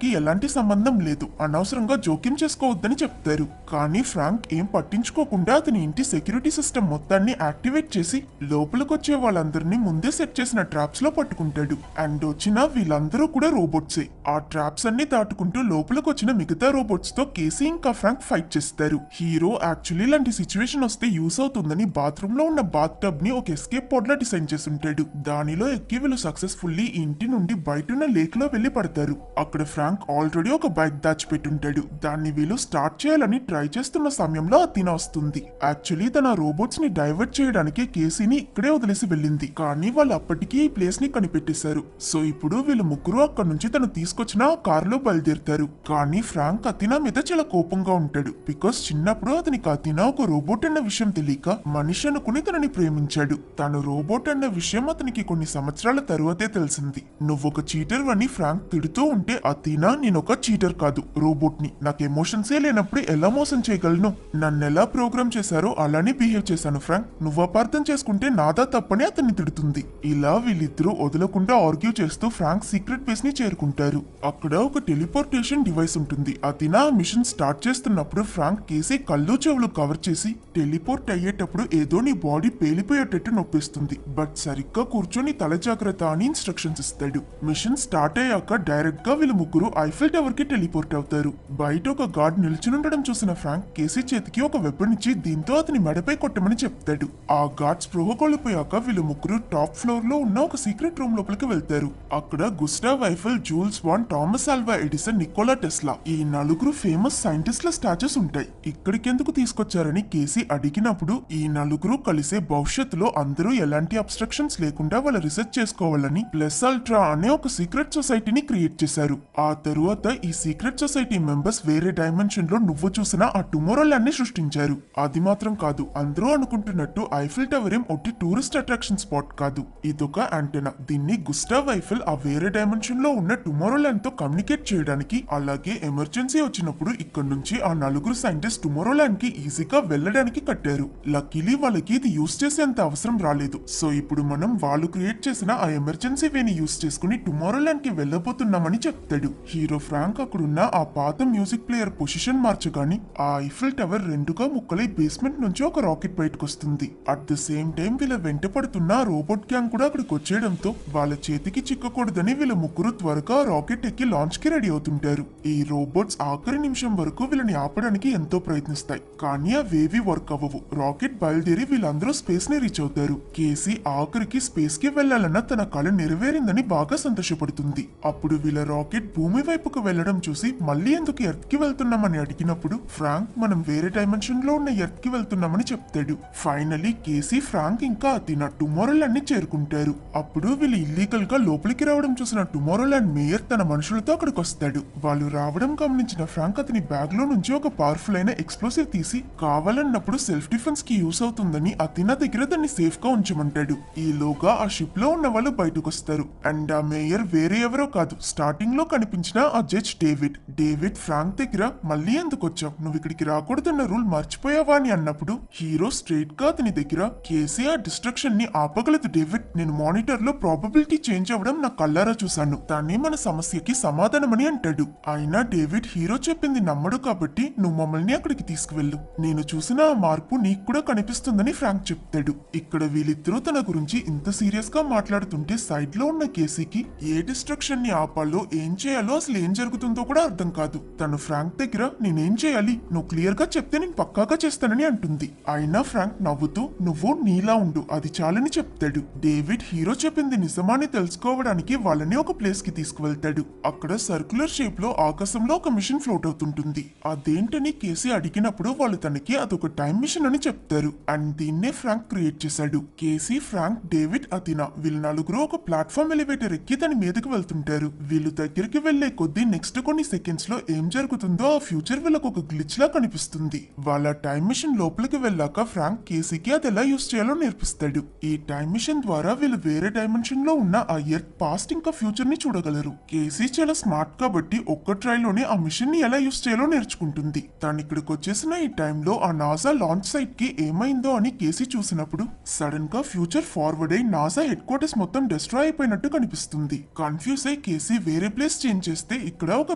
కి ఎలాంటి సంబంధం లేదు, అనవసరంగా జోక్యం చేసుకోవద్దని చెప్తారు. కానీ ఫ్రాంక్ ఏం పట్టించుకోకుండా అతని ఇంటి సెక్యూరిటీ సిస్టమ్ మొత్తాన్ని యాక్టివేట్ చేసి లోపలికొచ్చే వాళ్ళందరినీ ముందే సెట్ చేసిన ట్రాప్స్ లో పట్టుకుంటాడు. అండ్ వచ్చిన వీళ్ళందరూ కూడా రోబోట్సే. ఆ ట్రాప్స్ అన్ని దాటుకుంటూ లోపలికొచ్చిన మిగతా రోబోట్స్ తో కేసీ ఇంకా ఫ్రాంక్ ఫైట్ చేస్తారు. హీరో యాక్చువల్లీ ఇలాంటి సిచ్యువేషన్ వస్తే యూస్ అవుతుందని బాత్రూమ్ లో ఉన్న బాత్ టబ్ ని ఒక ఎస్కేప్ పాడ్ లా డిజైన్ చేసి ఉంటాడు. దానిలో ఎక్కి వీళ్ళు సక్సెస్ఫుల్లీ ఇంటి నుండి బయటున్న లేక్ లో వెళ్లి పడతారు. అక్కడ ఫ్రాంక్ ఆల్రెడీ ఒక బైక్ దాచిపెట్టుంటాడు. దాన్ని వీళ్ళు స్టార్ట్ చేయాలని ట్రై చేస్తున్న సమయంలో అథీనా వస్తుంది. యాక్చువల్లీ తన రోబోట్స్ ని డైవర్ట్ చేయడానికి కేసీని ఇక్కడే వదిలేసి వెళ్ళింది, కానీ వాళ్ళు అప్పటికీ ఈ ప్లేస్ ని కనిపెట్టేశారు. సో ఇప్పుడు వీళ్ళు ముగ్గురు అక్కడ నుంచి తను తీసుకొచ్చిన ఆ కారులో బయలుదేరుతారు. కానీ ఫ్రాంక్ అథీనా మీద చాలా కోపంగా ఉంటాడు. బికాస్ చిన్నప్పుడు అతనికి అథీనా ఒక రోబోట్ అన్న విషయం తెలియక మనిషి అనుకుని తనని ప్రేమించాడు. తను రోబోట్ అన్న విషయం అతనికి కొన్ని సంవత్సరాల తరువాతే తెలిసింది. నువ్వొక చీటర్ అని ఫ్రాంక్ తిడుతూ ఉంటే అథీనా నేనొక చీటర్ కాదు, రోబోట్ ని, నాకు ఎమోషన్సే లేనప్పుడు ఎలా మోసం చేయగలను, నన్నెలా ప్రోగ్రామ్ చేశారో అలానే బిహేవ్ చేశాను ఫ్రాంక్, నువ్వు అపార్థం చేసుకుంటే నాదా తప్పని అతన్ని తిడుతుంది. ఇలా వీళ్ళిద్దరూ వదలకుండా ఆర్గ్యూ చేస్తూ ఫ్రాంక్ సీక్రెట్ బేస్ ని చేరుకుంటారు. అక్కడ ఒక టెలిపోర్టేషన్ డివైస్ ఉంటుంది. అథీనా మిషన్ స్టార్ట్ చేస్తున్నప్పుడు ఫ్రాంక్ కేసీ కళ్ళు చెవులు కవర్ చేసి టెలిపోర్ట్ అయ్యేటప్పుడు ఏదో నీ బాడీ పేలిపోయేటట్టు నొప్పిస్తుంది, బట్ సరిగ్గా కూర్చొని తల జాగ్రత్త అని ఇన్స్ట్రక్షన్స్ ఇస్తాడు. మిషన్ స్టార్ట్ అయ్యాక డైరెక్ట్ గా వీళ్ళు ముగ్గురు ఐఫిల్ టవర్ కి టెలిపోర్ట్ అవుతారు. బయట ఒక గార్డ్ నిల్చునుండడం చూసిన ఫ్రాంక్ కేసీ చేతికి ఒక వెపన్ ఇచ్చి దీంతో అతని మెడపై కొట్టమని చెప్తాడు. ఆ గార్డ్ స్పృహ కోల్పోయాక వీళ్ళు ముగ్గురు టాప్ ఫ్లోర్ లో ఉన్న ఒక సీక్రెట్ రూమ్ లోపలికి వెళ్తారు. అక్కడ Gustave Eiffel, Jules Verne, Thomas Alva Edison, Nikola Tesla ఈ నలుగురు ఫేమస్ సైంటిస్ట్ల స్టాచ్యూస్ ఉంటాయి. ఇక్కడికెందుకు తీసుకొచ్చారని కేసీ అడిగినప్పుడు ఈ నలుగురు కలిసే భవిష్యత్తులో అందరూ ఎలాంటి అబ్స్ట్రక్షన్స్ లేకుండా వాళ్ళ రీసెర్చ్ చేసుకోవాలని ప్లస్ అల్ట్రా అనే ఒక సీక్రెట్ సొసైటీని క్రియేట్ చేశారు. ఆ తరువాత ఈ సీక్రెట్ సొసైటీ మెంబర్స్ వేరే డైమెన్షన్ లో నువ్వు చూసిన ఆ టుమారోల్యాండ్ ని సృష్టించారు. అది మాత్రం కాదు, అందరూ అనుకుంటున్నట్టు ఐఫిల్ టవర్ ఏం ఒట్టి టూరిస్ట్ అట్రాక్షన్ స్పాట్ కాదు, ఇదొక యాంటెనా. దీన్ని గుస్టావ్ ఐఫిల్ ఆ వేరే డైమెన్షన్ లో ఉన్న టుమారోల్యాండ్ తో కమ్యూనికేట్ చేయడానికి, అలాగే ఎమర్జెన్సీ వచ్చినప్పుడు ఇక్కడ నుంచి ఆ నలుగురు సైంటిస్ట్ టుమారోల్యాండ్ కి ఈజీగా వెళ్ళడానికి కట్టారు. లక్కీలీ వాళ్ళకి ఇది యూస్ చేసేంత అవసరం రాలేదు. సో ఇప్పుడు మనం వాళ్ళు క్రియేట్ చేసిన ఆ ఎమర్జెన్సీ వేని యూస్ చేసుకుని టుమారోల్యాండ్ కి వెళ్ళబోతున్నామని చెప్తాడు. హీరో ఫ్రాంక్ అక్కడున్న ఆ పాత మ్యూజిక్ ప్లేయర్ పొజిషన్ మార్చగాని ఆ ఐఫిల్ ఐఫిల్ టవర్ రెండుగా ముక్కలై బేస్మెంట్ నుంచి ఒక రాకెట్ బయటకు వస్తుంది. అట్ ద సేమ్ టైం వీళ్ళ వెంట పడుతున్న రోబోట్ గ్యాంగ్ కూడా అక్కడికి వచ్చేయడంతో వాళ్ళ చేతికి చిక్కకూడదని వీళ్ళ ముగ్గురు త్వరగా రాకెట్ ఎక్కి లాంచ్ కి రెడీ అవుతుంటారు. ఈ రోబోట్స్ ఆఖరి నిమిషం వరకు వీళ్ళని ఆపడానికి ఎంతో ప్రయత్నిస్తాయి, కానీ అవేవి వర్క్ అవ్వవు. రాకెట్ బయలుదేరి వీళ్ళందరూ స్పేస్ ని రీచ్ అవుతారు. కేసీ ఆఖరికి స్పేస్ కి వెళ్లాలన్న తన కళ నెరవేరిందని బాగా సంతోషపడుతుంది. అప్పుడు వీళ్ళ రాకెట్ భూమి వైపుకు వెళ్లడం చూసి మళ్ళీ ఎందుకు ఎర్త్ కి వెళ్తున్నామని అడిగినప్పుడు ఫ్రాంక్ మనం వేరే డైమెన్షన్ లో ఉన్న ఎర్త్ కి వెళ్తున్నామని చెప్తాడు. ఫైనలీ కేసీ, ఫ్రాంక్ ఇంకా అతినా టుమారోల్యాండ్ ని చేరుకుంటారు. అప్పుడు వీళ్ళు ఇల్లీగల్ గా లోపలికి రావడం చూసిన టుమారోల్యాండ్ మేయర్ తన మనుషులతో అక్కడికి వస్తాడు. వాళ్ళు రావడం గమనించిన ఫ్రాంక్ అతని బ్యాగ్ లో నుంచి ఒక పవర్ఫుల్ అయిన ఎక్స్ప్లోసివ్ తీసి కావాలన్నప్పుడు సెల్ఫ్ డిఫెన్స్ కి యూస్ అవుతుందని అతినా దగ్గర దాన్ని సేఫ్ గా ఉంచమంటాడు. ఈలోగా ఆ షిప్ లో ఉన్న వాళ్ళు బయటకు వస్తారు. అండ్ ఆ మేయర్ వేరే ఎవరో కాదు, స్టార్టింగ్ లో కనిపించిన ఆ జడ్జ్ డేవిడ్. డేవిడ్ ఫ్రాంక్ దగ్గర మళ్ళీ ఎందుకు వచ్చావు, నువ్వు ఇక్కడికి రాకూడదన్న రూల్ మర్చిపోయావా అని అన్నప్పుడు హీరో స్ట్రైట్ గా అతని దగ్గర కేసీ ఆ డిస్ట్రక్షన్ ని ఆపగలదు డేవిడ్, నేను మానిటర్ లో ప్రాబబిలిటీ చేంజ్ అవ్వడం నా కళ్ళారా చూశాను, దాన్ని మన సమస్యకి సమాధానమని అంటాడు. అయినా డేవిడ్ హీరో చెప్పింది నమ్మడు కాబట్టి నువ్వు మమ్మల్ని అక్కడికి తీసుకువెళ్ళు, నేను చూసిన ఆ మార్పు నీకు కూడా కనిపిస్తుందని ఫ్రాంక్ చెప్తాడు. ఇక్కడ వీళ్ళిద్దరూ తన గురించి ఇంత సీరియస్ గా మాట్లాడుతుంటే సైడ్ లో ఉన్న కేసీకి ఏ డిస్ట్రక్షన్ ని ఆపాలో ఏం చేయాలో అసలు ఏం జరుగుతుందో కూడా అర్థం కాదు. తను ఫ్రాంక్ దగ్గర నేనేం చేయాలి, నువ్వు క్లియర్ గా చెప్తే నేను పక్కాగా చేస్తానని అంటుంది. అయినా ఫ్రాంక్ నవ్వుతూ నువ్వు నీలా ఉండు, అది చాలని చెప్తాడు. డేవిడ్ హీరో చెప్పింది నిజమాని తెలుసుకోవడానికి వాళ్ళని ఒక ప్లేస్ కి తీసుకువెళ్తాడు. అక్కడ సర్క్యులర్ షేప్ లో ఆకాశంలో ఒక మిషన్ ఫ్లోట్ అవుతుంటుంది. అదేంటని కేసీ అడిగినప్పుడు వాళ్ళు తనకి అదొక టైం మిషన్ అని చెప్తారు. అండ్ దీన్నే ఫ్రాంక్ క్రియేట్ చేశాడు. కేసీ, ఫ్రాంక్, డేవిడ్, అతినా వీళ్ళు నలుగురు ఒక ప్లాట్ఫామ్ ఎలివేటర్ ఎక్కి దాని మీదకి వెళ్తుంటారు. వీళ్ళు దగ్గరికి వెళ్లే కొద్దీ నెక్స్ట్ కొన్ని సెకండ్స్ లో ఏం జరుగుతుందో ఆ ఫ్యూచర్ వీళ్ళకు ఒక గ్లిచ్ లా కనిపిస్తుంది. వాళ్ళ టైం మిషన్ లోపలికి వెళ్ళాక ఫ్రాంక్ కేసీకి అది ఎలా యూస్ చేయాలో నేర్పిస్తాడు. ఈ టైం మిషన్ ద్వారా వీళ్ళు వేరే డైమెన్షన్ లో ఉన్న ఆ ఎర్త్ పాస్ట్ ఇంకా ఫ్యూచర్ ని చూడగలరు. కేసీ చాలా స్మార్ట్ కాబట్టి ఒక్క ట్రై లోనే ఆ మిషన్ ని ఎలా యూస్ చేయాలో నేర్చుకుంటుంది. తను ఇక్కడికి వచ్చేసిన ఈ టైంలో ఆ నాసా లాంచ్ సైట్ కి ఏమైందో అని కేసీ చూసినప్పుడు సడన్ గా ఫ్యూచర్ ఫార్వర్డ్ అయి నాసా హెడ్ క్వార్టర్స్ మొత్తం డిస్ట్రాయ్ అయిపోయినట్టు కనిపిస్తుంది. కన్ఫ్యూజ్ అయి కేసీ వేరే ప్లేస్ చేంజ్ చేస్తే ఇక్కడ ఒక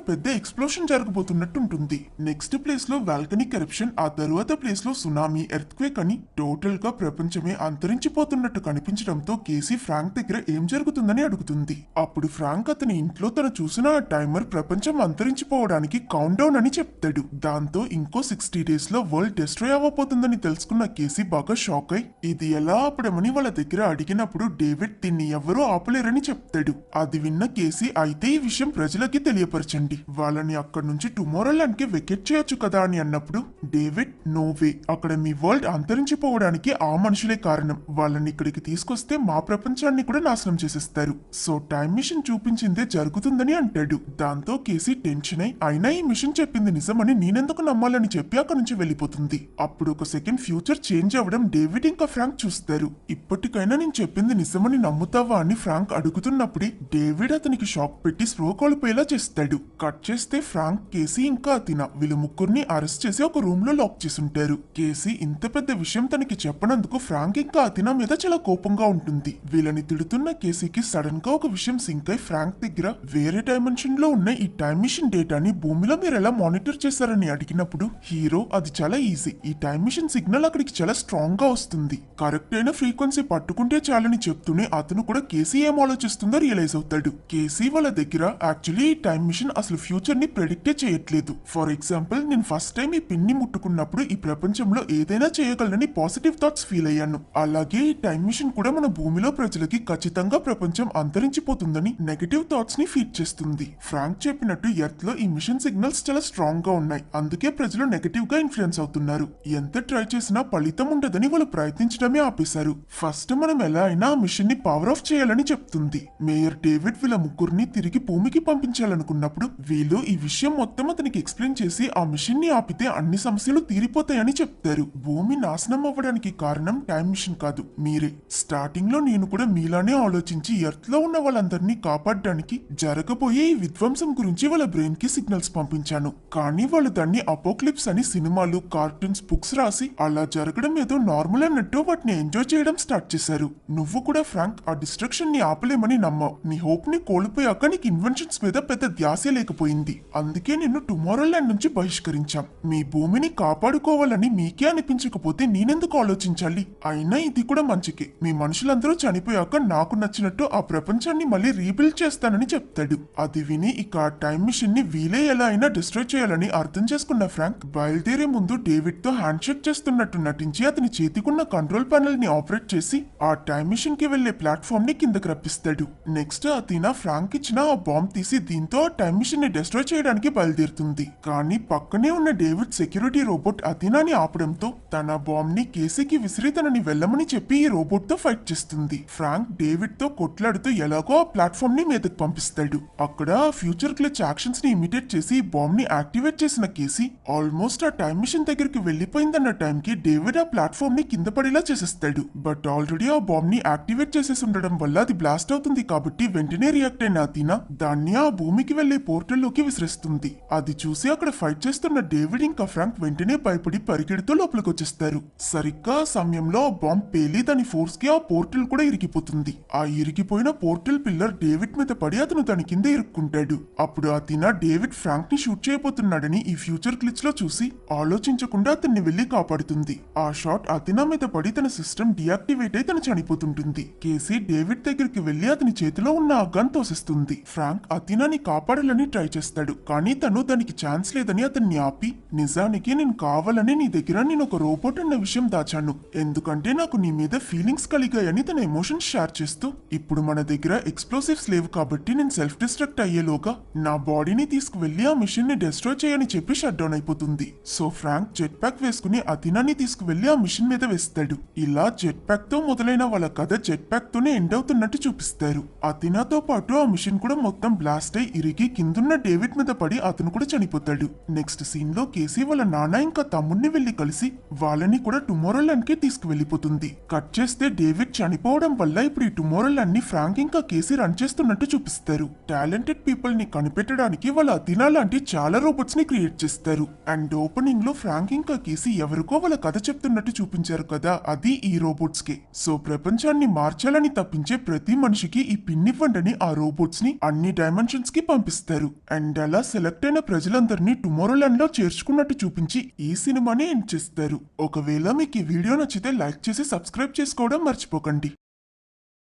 పెద్ద ఎక్స్ప్లోషన్ జరగబోతున్నట్టు ఉంటుంది. నెక్స్ట్ ప్లేస్ లో వాల్కనిక్ ఎరప్షన్, ఆ తరువాత ప్లేస్ లో సునామీ, ఎర్త్ క్వేక్ అని టోటల్ గా ప్రపంచమే అంతరించిపోతున్నట్టు కనిపించడంతో కేసీ ఫ్రాంక్ దగ్గర ఏం జరుగుతుందని అడుగుతుంది. అప్పుడు ఫ్రాంక్ అతని ఇంట్లో తను చూసిన ఆ టైమర్ ప్రపంచం అంతరించిపోవడానికి కౌంట్ డౌన్ అని చెప్తాడు. దాంతో ఇంకో 60 డేస్ లో వరల్డ్ డిస్ట్రాయ్ అవ్వబోతుందని తెలుసుకున్న కేసీ బాగా షాక్ అయి ఇది ఎలా ఆపడమని వాళ్ళ దగ్గర అడిగినప్పుడు డేవిడ్ దీన్ని ఎవరూ ఆపలేరని చెప్తాడు. అది విన్న కేసీ అయితే ఈ విషయం ప్రజలకి తెలియపరచండి, వాళ్ళని అక్కడి నుంచి టుమారోల్యాండ్ కి వెకెట్ చేయొచ్చు కదా అని అన్నప్పుడు డేవిడ్ నోవే, అక్కడ మీ వరల్డ్ అంతరించిపోవడానికి ఆ మనుషులే కారణం, వాళ్ళని ఇక్కడికి తీసుకొస్తే మా ప్రపంచాన్ని కూడా నాశనం చేసేస్తారు, సో టైం మిషన్ చూపించిందే జరుగుతుందని అంటాడు. దాంతో కేసీ టెన్షన్ అయి అయినా ఈ మిషన్ చెప్పింది నిజమని నేనెందుకు నమ్మాలని చెప్పి అక్కడి నుంచి వెళ్ళిపోతుంది. అప్పుడు ఒక సెకండ్ ఫ్యూచర్ చేంజ్ అవ్వడం డేవిడ్ ఇంకా ఫ్రాంక్ చూస్తారు. ఇప్పటికైనా నేను చెప్పింది నిజమని నమ్ముతావా అని ఫ్రాంక్ అడుగుతున్నప్పుడే డేవిడ్ అతనికి షాక్ పెట్టి స్ప్రో కోల్పోయేలా చేస్తాడు. కట్ చేస్తే ఫ్రాంక్, కేసీ ఇంకా అతినా వీళ్ళు ముగ్గురిని అరెస్ట్ చేసి ఒక రూమ్ లో లాక్ చేసుంటారు. కేసీ ఇంత పెద్ద విషయం తనకి చెప్పనందుకు ఫ్రాంక్ ఇంకా అతినా మీద చాలా కోపంగా ఉంటుంది. వీళ్ళని తిడుతున్న కేసీకి సడన్ గా ఒక విషయం సింక్ అయి ఫ్రాంక్ దగ్గర వేరే డైమెన్షన్ లో ఉన్న ఈ టైం మిషన్ డేటాని భూమిలో మీరు ఎలా మానిటర్ చేశారని అడిగినప్పుడు హీరో అది చాలా ఈజీ, ఈ టైం మిషన్ సిగ్నల్ అక్కడికి చాలా స్ట్రాంగ్ గా వస్తుంది, కరెక్ట్ అయిన ఫ్రీక్వెన్సీ పట్టుకుంటే చాలని చెప్తూనే అతను కూడా కేసీ ఏం ఆలోచిస్తుందో రియలైజ్ అవుతాడు. కేసీ వాళ్ళ దగ్గర యాక్చువల్లీ ఈ టైం మిషన్ అసలు ఫ్యూచర్ ని ప్రెడిక్టే చేయట్లేదు. ఫర్ ఎగ్జాంపుల్ నేను ఫస్ట్ టైం ఈ పిన్ని ముట్టుకున్నప్పుడు ఈ ప్రపంచంలో ఏదైనా చేయగలనని పాజిటివ్ థాట్స్ ఫీల్ అయ్యాను. అలాగే ఈ టైం మిషన్ కూడా మన భూమిలో ప్రజలకి ఖచ్చితంగా ప్రపంచం అంతరించిపోతుందని నెగటివ్ థాట్స్ ని ఫీడ్ చేస్తుంది. ఫ్రాంక్ చెప్పినట్టు ఎర్త్ లో ఈ మిషన్ సిగ్నల్స్ చాలా స్ట్రాంగ్ గా ఉన్నాయి, అందుకే ప్రజలు నెగటివ్ గా ఇన్ఫ్లుయెన్స్ అవుతున్నారు. ఎంత ట్రై చేసినా ఫలితం ఉండదని వాళ్ళు ప్రయత్నించడమే ఆపేశారు. ఫస్ట్ మనం ఎలా అయినా ఆ మిషన్ ని పవర్ ఆఫ్ చేయాలని చెప్తుంది. మేయర్ డేవిడ్ వీళ్ళ ముగ్గురిని తిరిగి భూమికి పంపించాలనుకున్నప్పుడు వీళ్ళు ఈ విషయం మొత్తం అతనికి ఎక్స్ప్లెయిన్ చేసి ఆ మిషన్ ని ఆపితే అన్ని సమస్యలు తీరిపోతాయని చెప్తారు. భూమి నాశనం అవ్వడానికి కారణం టైం మిషన్ కాదు, మీరే. స్టార్టింగ్ లో నేను కూడా మీలానే ఆలోచించి ఎర్త్ లో ఉన్న వాళ్ళందరినీ కాపాడడానికి జరగబోయే ఈ విధ్వంసం గురించి వాళ్ళ బ్రెయిన్ కి సిగ్నల్స్ పంపించాను, కానీ వాళ్ళు దాన్ని అపోక్లిప్స్ అని సినిమాలు, కార్టూన్స్, బుక్స్ రాసి అలా జరగడం ఏదో నార్మల్ అన్నట్టు వాటిని ఎంజాయ్ చేయడం స్టార్ట్ చేశారు. నువ్వు కూడా ఫ్రాంక్ ఆ డిస్ట్రక్షన్ ని ఆపలేమని నమ్మావు, నీ హోప్ ని కోల్పోయాక నీకు ఇన్వెన్షన్స్ మీద పెద్ద ధ్యాసే లేకపోయింది, అందుకే నిన్ను టుమారోల్యాండ్ నుంచి బహిష్కరించాం. మీ భూమిని కాపాడుకోవాలని మీకే అనిపించకపోతే నేనెందుకు ఆలోచించాలి? అయినా ఇది కూడా మంచికే. మీ మనుషులందరూ చనిపోయాక నాకు నచ్చినట్టు ఆ ప్రపంచాన్ని మళ్ళీ రీబిల్డ్ చేస్తానని చెప్తాడు. అది విని ఇక ఆ టైం మిషన్ ని వీలే ఎలా అయినా డిస్ట్రాయ్ చేయాలని అర్థం చేసుకున్న ఫ్రాంక్ బయలుదేరే ముందు డేవిడ్ తో హ్యాండ్ షేక్ చేస్తున్నట్టు నటించి అతని చేతికున్న కంట్రోల్ ప్యానెల్ ని ఆపరేట్ చేసి ఆ టైం మిషన్ కి వెళ్లే ప్లాట్ఫామ్ ని కిందకి రప్పిస్తాడు. నెక్స్ట్ అతీనా ఫ్రాంక్ ఇచ్చిన ఆ బాంబ్ తీసి దీంతో ఆ టైం మిషన్ ని డిస్ట్రాయ్ చేయడానికి బయలుదేరుతుంది. కానీ పక్కనే ఉన్న డేవిడ్ సెక్యూరిటీ రోబోట్ అతీనాని ఆపడంతో తన బాంబ్ ని కేసీకి విసిరి తనని వెళ్ళమని చెప్పి ఈ రోబోట్ తో ఫైట్ చేస్తుంది. ఫ్రాంక్ డేవిడ్ తో కొట్లాడుతూ ఎలాగో ఆ ప్లాట్ఫామ్ ని మీదకి పంపిస్తాడు. అక్కడ ఫ్యూచర్ గ్లిచ్ యాక్షన్స్ ని ఇమిటేట్ చేసి బాంబ్ ని యాక్టివేట్ చేసిన కేసీ ఆల్మోస్ట్ ఆ టైం మిషన్ దగ్గరికి వెళ్లిపోయిందన్న టైంకి డేవిడ్ ఆ ప్లాట్ఫామ్ ని కింద పడేలా చేసేస్తాడు. బట్ ఆల్రెడీ ఆ బాంబ్ ని యాక్టివేట్ చేసేసి ఉండడం వల్ల అది బ్లాస్ట్ అవుతుంది కాబట్టి వెంటనే రియాక్ట్ అయిన అతీనా దాన్ని ఆ భూమికి వెళ్లే పోర్టల్ లోకి విసిరేస్తుంది. అది చూసి అక్కడ ఫైట్ చేస్తున్న డేవిడ్ ఇంకా ఫ్రాంక్ వెంటనే భయపడి పరిగెడుతూ లోపలికి వచ్చేస్తారు. సరిగ్గా ఆ సమయంలో ఆ బాంబ్ పేలి దాని ఫోర్స్ కి ఆ పోర్టల్ కూడా ఇరిగిపోతుంది. ఆ ఇరిగిపోయిన పోర్టల్ పిల్లర్ డేవిడ్ మీద పడి అతను దాని కింద ఇరుక్కుంటాడు. అప్పుడు అతీనా డేవిడ్ ఫ్రాంక్ ని షూట్ చేయబోతున్నాడని ఈ ఫ్యూచర్ గ్లిచ్ లో చూసి ఆలోచించకుండా అతన్ని వెళ్లి కాపాడుతుంది. ఆ షాట్ అతీనా మీద పడి తన సిస్టమ్ డియాక్టివేట్ అయి తను చనిపోతుంటుంది. కేసీ డేవిడ్ దగ్గరికి వెళ్లి అతని చేతిలో ఉన్న ఆ గన్ తోసిస్తుంది. ఫ్రాంక్ అతీనాని కాపాడాలని ట్రై చేస్తాడు. కానీ తను దానికి ఛాన్స్ లేదని అతన్ని ఆపి, నిజానికి నేను కావాలని నీ దగ్గర నేను ఒక రోబోట్ అన్న విషయం దాచాను, ఎందుకంటే నాకు నీ మీద ఫీలింగ్స్ కలిగాయని తన ఎమోషన్స్ షేర్ చేస్తూ, ఇప్పుడు మన దగ్గర ఎక్స్ప్లోసివ్స్ లేవు కాబట్టి నేను సెల్ఫ్ డిస్ట్రక్ట్ అయ్యేలోగా నా బాడీని తీసుకువెళ్లి ఆ మిషన్ ని డిస్ట్రాయ్ చేయని చెప్పి షట్ డౌన్ అయిపోతుంది. సో ఫ్రాంక్ జెట్ ప్యాక్ వేసుకుని అతీనాని తీసుకువెళ్లి ఆ మిషన్ మీద వేస్తాడు. ఇలా జెట్ ప్యాక్ తో మొదలైన వాళ్ళ కథ జెట్ ప్యాక్ తోనే ఎండ్ అవుతున్నట్టు చూపిస్తారు. అతీనాతో పాటు ఆ మిషన్ కూడా మొత్తం బ్లాస్ట్ అయి ఇరిగి కిందున్న డేవిడ్ మీద పడి అతను కూడా చనిపోతాడు. నెక్స్ట్ సీన్ లో కేసీ వాళ్ళ నాన్న ఇంకా తమ్ముడిని వెళ్లి కలిసి వాళ్ళని కూడా టుమారో ల్యాండ్ కి తీసుకువెళ్లిపోతుంది. కట్ చేస్తే డేవిడ్ చనిపోవడం వల్ల ఇప్పుడు ఈ టుమారో ల్యాండ్ ని ఫ్రాంక్ ఇంకా కేసీ రన్ చేస్తున్నట్టు చూపిస్తారు. టాలెంటెడ్ పీపుల్ ని కనిపెట్టడానికి వాళ్ళ అతీనా లాంటి చాలా రోబోట్స్ ని క్రియేట్ చేస్తారు. అండ్ ఓపెనింగ్ లో ఫ్రాంక్ ఇంకా కేసీ ఎవరికో వాళ్ళ కథ చెప్తున్నట్టు చూపించారు కదా, అది ఈ రోబోట్స్ కే. సో ప్రపంచాన్ని మార్చాలని తప్పించే ప్రతి మనిషికి ఈ పిన్ ఇవ్వండి ఆ రోబోట్స్ ని అన్ని డైమెన్షన్స్ కి పంపిస్తారు. అండ్ అలా సెలెక్ట్ అయిన ప్రజలందరినీ టుమారో ల్యాండ్ లో చేర్చుకున్నట్టు చూపించి ఈ సినిమాని ఎండ్ చేస్తారు. ఒకవేళ మీకు ఈ వీడియో నచ్చితే లైక్ చేసి సబ్స్క్రైబ్ చేసుకోవడం మర్చిపోకండి.